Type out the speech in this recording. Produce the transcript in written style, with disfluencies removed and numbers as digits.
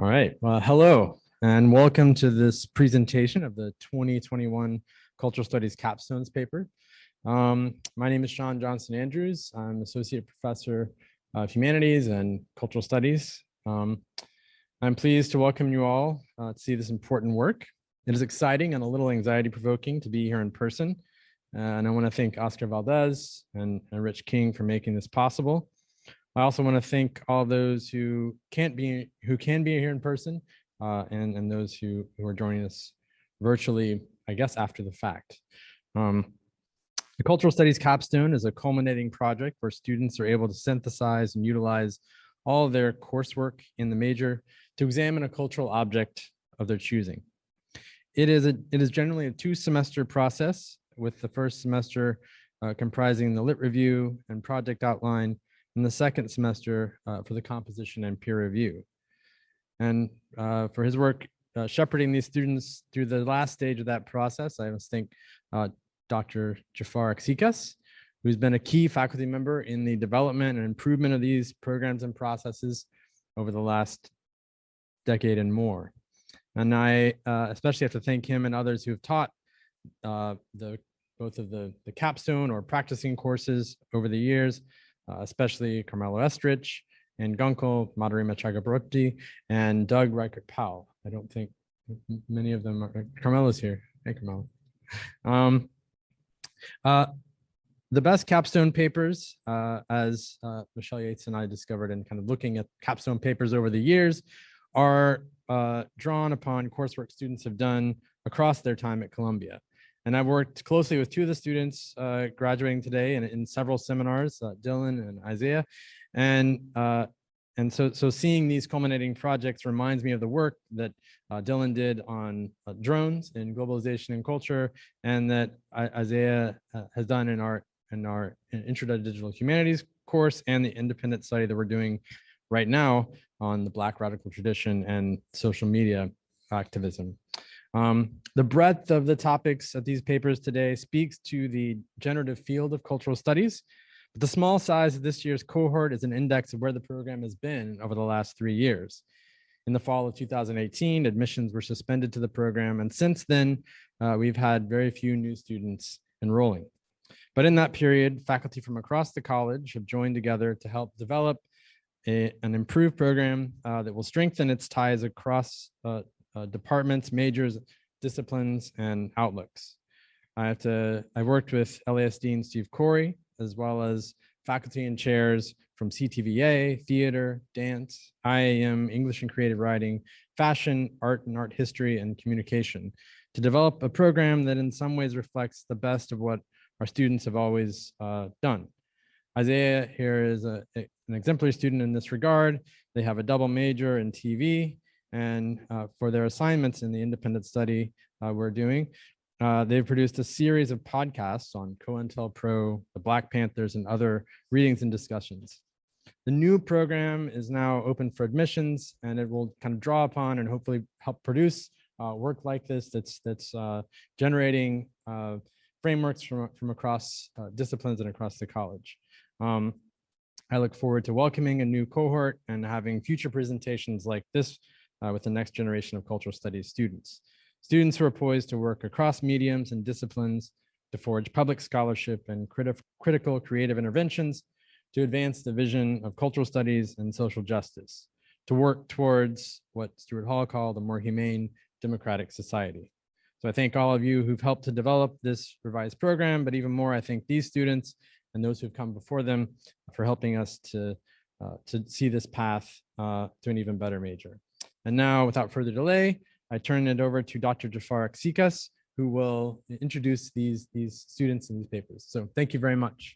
All right. Well, hello and welcome to this presentation of the 2021 Cultural Studies Capstones paper. My name is Sean Johnson Andrews. I'm Associate Professor of Humanities and Cultural Studies. I'm pleased to welcome you all to see this important work. It is exciting and a little anxiety provoking to be here in person. And I want to thank Oscar Valdez and Rich King for making this possible. I also want to thank all those who can be here in person and those who are joining us virtually, I guess, after the fact. The Cultural Studies Capstone is a culminating project where students are able to synthesize and utilize all of their coursework in the major to examine a cultural object of their choosing. It is generally a 2-semester process, with the first semester comprising the lit review and project outline, and the second semester for the composition and peer review. And for his work shepherding these students through the last stage of that process, I must thank Dr. Jafar Aksikas, who's been a key faculty member in the development and improvement of these programs and processes over the last decade and more. And I especially have to thank him and others who have taught both of the capstone or practicing courses over the years, especially Carmelo Estrich and Gunkel, Madarima Chakraborty, and Doug Reichert-Powell. I don't think many of them are. Carmelo's here. Hey, Carmelo. The best capstone papers, as Michelle Yates and I discovered in kind of looking at capstone papers over the years, are drawn upon coursework students have done across their time at Columbia. And I've worked closely with 2 of the students graduating today and in several seminars, Dylan and Isaiah. And so seeing these culminating projects reminds me of the work that Dylan did on drones in globalization and culture, and that Isaiah has done in our Intro to Digital Humanities course, and the independent study that we're doing right now on the Black radical tradition and social media activism. The breadth of the topics of these papers today speaks to the generative field of cultural studies, but the small size of this year's cohort is an index of where the program has been over the last 3 years. In the fall of 2018, admissions were suspended to the program, and since then, we've had very few new students enrolling. But in that period, faculty from across the college have joined together to help develop an improved program that will strengthen its ties across departments, majors, disciplines, and outlooks. I worked with LAS Dean Steve Corey, as well as faculty and chairs from CTVA, theater, dance, IAM, English and creative writing, fashion, art and art history, and communication, to develop a program that in some ways reflects the best of what our students have always done. Isaiah here is an exemplary student in this regard. They have a double major in TV, and for their assignments in the independent study we're doing, they've produced a series of podcasts on COINTELPRO, the Black Panthers, and other readings and discussions. The new program is now open for admissions, and it will kind of draw upon and hopefully help produce work like this that's generating frameworks from across disciplines and across the college. I look forward to welcoming a new cohort and having future presentations like this with the next generation of cultural studies students. Students who are poised to work across mediums and disciplines to forge public scholarship and critical creative interventions to advance the vision of cultural studies and social justice, to work towards what Stuart Hall called a more humane democratic society. So I thank all of you who've helped to develop this revised program, but even more, I thank these students and those who've come before them for helping us to see this path to an even better major. And now, without further delay, I turn it over to Dr. Jafar Aksikas, who will introduce these students and these papers. So thank you very much.